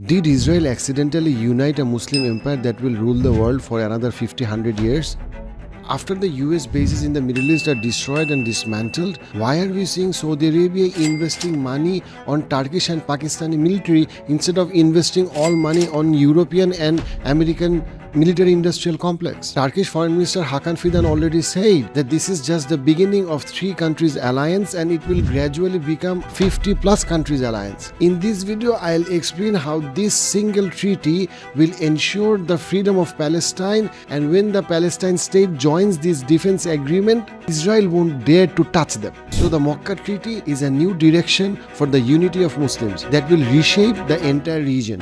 Did Israel accidentally unite a Muslim empire that will rule the world for another 50-100 years? After the US bases in the Middle East are destroyed and dismantled, why are we seeing Saudi Arabia investing money on Turkish and Pakistani military instead of investing all money on European and American military industrial complex? Turkish Foreign Minister Hakan Fidan already said that this is just the beginning of 3 countries alliance and it will gradually become 50 plus countries alliance. In this video, I'll explain how this single treaty will ensure the freedom of Palestine, and when the Palestine state joins this defense agreement, Israel won't dare to touch them. So the Makkah Treaty is a new direction for the unity of Muslims that will reshape the entire region.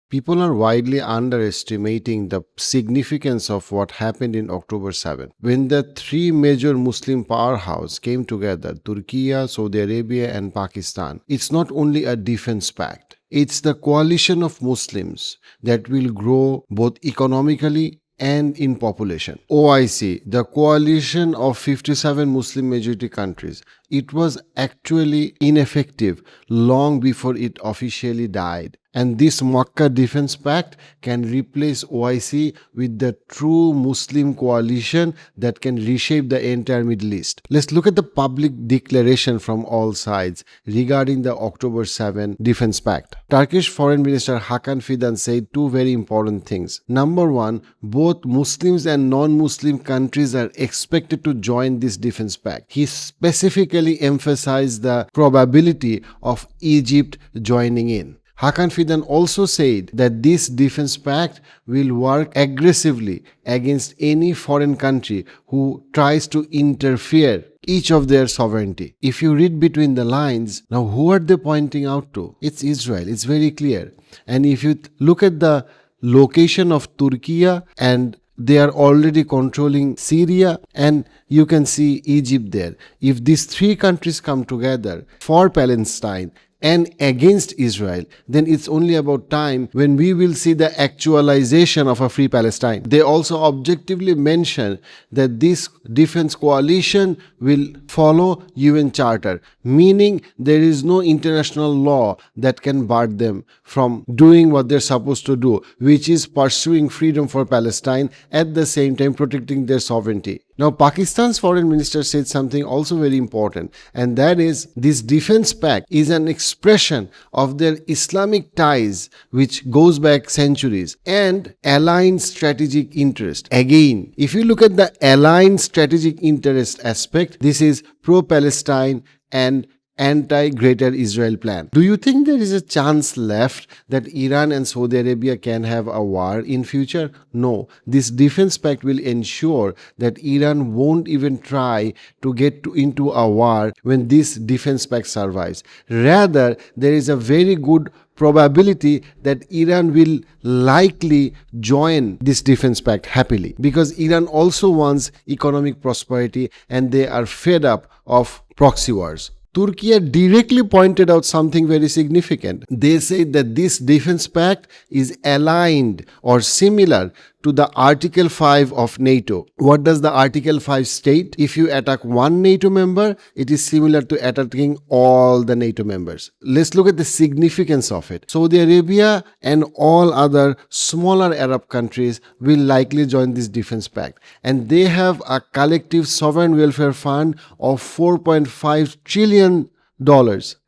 People are widely underestimating the significance of what happened in October 7. When the 3 major Muslim powerhouses came together, Turkey, Saudi Arabia and Pakistan, it's not only a defense pact. It's the coalition of Muslims that will grow both economically and in population. OIC, the coalition of 57 Muslim majority countries, it was actually ineffective long before it officially died. And this Makkah Defense Pact can replace OIC with the true Muslim coalition that can reshape the entire Middle East. Let's look at the public declaration from all sides regarding the October 7 Defense Pact. Turkish Foreign Minister Hakan Fidan said 2 very important things. Number 1, both Muslims and non-Muslim countries are expected to join this defense pact. He specifically emphasized the probability of Egypt joining in. Hakan Fidan also said that this defense pact will work aggressively against any foreign country who tries to interfere each of their sovereignty. If you read between the lines, now who are they pointing out to? It's Israel. It's very clear. And if you look at the location of Turkey, and they are already controlling Syria, and you can see Egypt there. If these 3 countries come together for Palestine and against Israel, then it's only about time when we will see the actualization of a free Palestine. They also objectively mention that this defense coalition will follow UN Charter, meaning there is no international law that can bar them from doing what they're supposed to do, which is pursuing freedom for Palestine, at the same time protecting their sovereignty. Now, Pakistan's foreign minister said something also very important, and that is this defense pact is an expression of their Islamic ties, which goes back centuries, and aligned strategic interest. Again, if you look at the aligned strategic interest aspect, this is pro-Palestine and anti-Greater Israel plan. Do you think there is a chance left that Iran and Saudi Arabia can have a war in future? No. This defense pact will ensure that Iran won't even try to get into a war when this defense pact survives. Rather, there is a very good probability that Iran will likely join this defense pact happily, because Iran also wants economic prosperity and they are fed up of proxy wars. Turkey directly pointed out something very significant. They said that this defense pact is aligned or similar to the Article 5 of NATO. What does the Article 5 state? If you attack one NATO member, it is similar to attacking all the NATO members. Let's look at the significance of it. Saudi Arabia and all other smaller Arab countries will likely join this defense pact, and they have a collective sovereign welfare fund of $4.5 trillion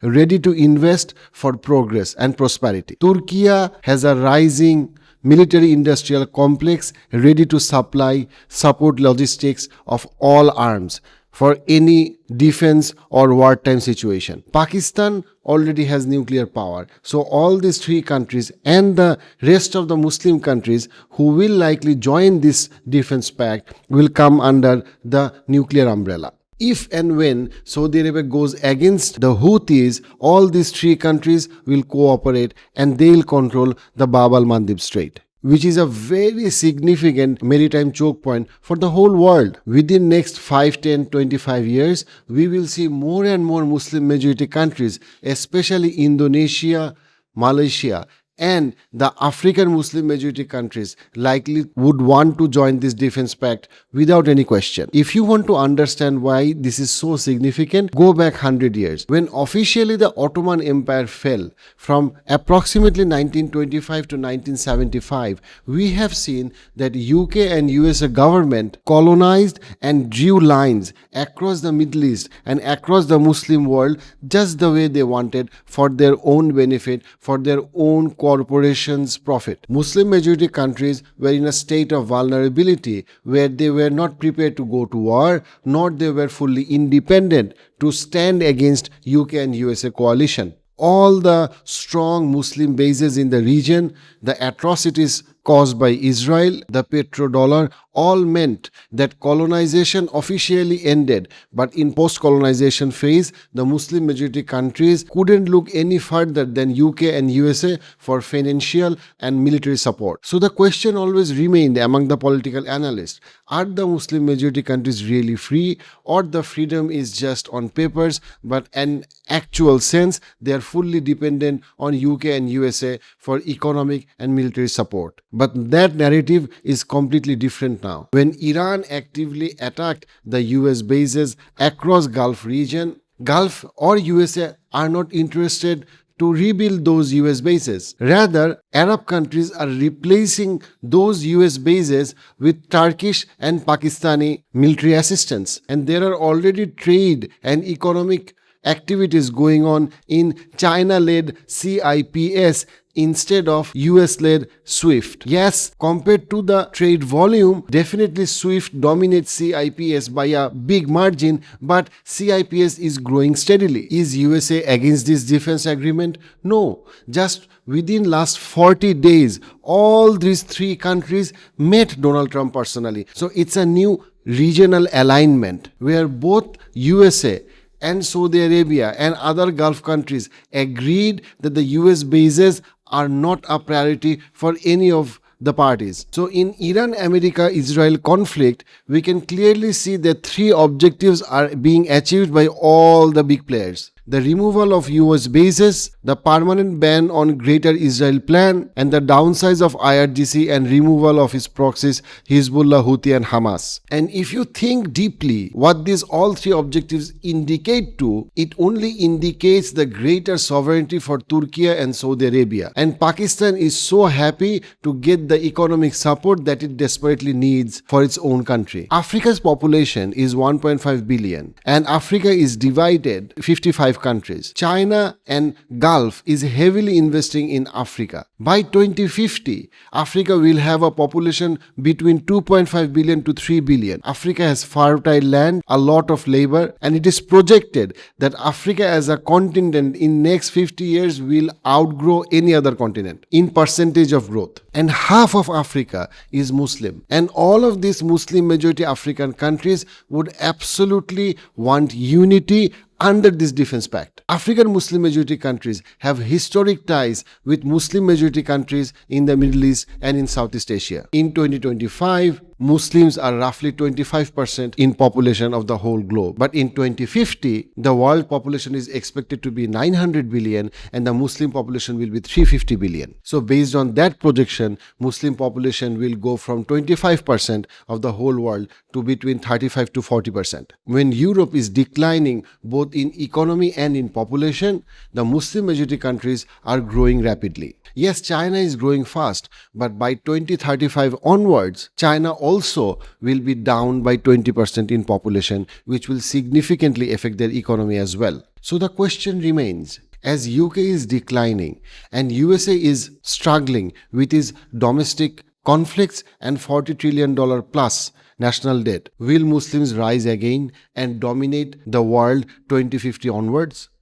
ready to invest for progress and prosperity. Turkey has a rising military industrial complex ready to support logistics of all arms for any defense or wartime situation. Pakistan already has nuclear power. So all these 3 countries and the rest of the Muslim countries who will likely join this defense pact will come under the nuclear umbrella. If and when Saudi Arabia goes against the Houthis, all these 3 countries will cooperate and they'll control the Bab al-Mandeb Strait, which is a very significant maritime choke point for the whole world. Within next 5, 10, 25 years, we will see more and more Muslim majority countries, especially Indonesia, Malaysia, and the African Muslim majority countries likely would want to join this defense pact without any question. If you want to understand why this is so significant, go back 100 years. When officially the Ottoman Empire fell from approximately 1925 to 1975, we have seen that UK and USA government colonized and drew lines across the Middle East and across the Muslim world just the way they wanted for their own benefit, for their own corporations' profit. Muslim majority countries were in a state of vulnerability where they were not prepared to go to war, nor they were fully independent to stand against UK and USA coalition. All the strong Muslim bases in the region, the atrocities caused by Israel, the petrodollar, all meant that colonization officially ended. But in post-colonization phase, the Muslim majority countries couldn't look any further than UK and USA for financial and military support. So the question always remained among the political analysts, are the Muslim majority countries really free, or the freedom is just on papers, but in actual sense, they are fully dependent on UK and USA for economic and military support. But that narrative is completely different now. When Iran actively attacked the US bases across Gulf region, Gulf or USA are not interested to rebuild those US bases. Rather, Arab countries are replacing those US bases with Turkish and Pakistani military assistance. And there are already trade and economic activities going on in China-led CIPS instead of US-led SWIFT. Yes, compared to the trade volume, definitely SWIFT dominates CIPS by a big margin, but CIPS is growing steadily. Is USA against this defense agreement? No. Just within last 40 days, all these three countries met Donald Trump personally. So it's a new regional alignment where both USA and Saudi Arabia and other Gulf countries agreed that the US bases are not a priority for any of the parties. So in Iran-America-Israel conflict, we can clearly see that three objectives are being achieved by all the big players. The removal of US bases, the permanent ban on Greater Israel Plan, and the downsize of IRGC and removal of its proxies Hezbollah, Houthi and Hamas. And if you think deeply what these all three objectives indicate to, it only indicates the greater sovereignty for Turkey and Saudi Arabia. And Pakistan is so happy to get the economic support that it desperately needs for its own country. Africa's population is 1.5 billion and Africa is divided 55 countries. China and Gulf is heavily investing in Africa. By 2050, Africa will have a population between 2.5 billion to 3 billion. Africa has fertile land, a lot of labor, and it is projected that Africa as a continent in next 50 years will outgrow any other continent in percentage of growth. And half of Africa is Muslim. And all of these Muslim majority African countries would absolutely want unity under this defense pact. African Muslim majority countries have historic ties with Muslim majority countries in the Middle East and in Southeast Asia. In 2025, Muslims are roughly 25% in population of the whole globe. But in 2050, the world population is expected to be 900 billion and the Muslim population will be 350 billion. So based on that projection, Muslim population will go from 25% of the whole world to between 35 to 40%. When Europe is declining both in economy and in population, the Muslim majority countries are growing rapidly. Yes, China is growing fast, but by 2035 onwards, China also will be down by 20% in population, which will significantly affect their economy as well. So the question remains, as UK is declining and USA is struggling with its domestic conflicts and $40 trillion plus national debt, will Muslims rise again and dominate the world 2050 onwards?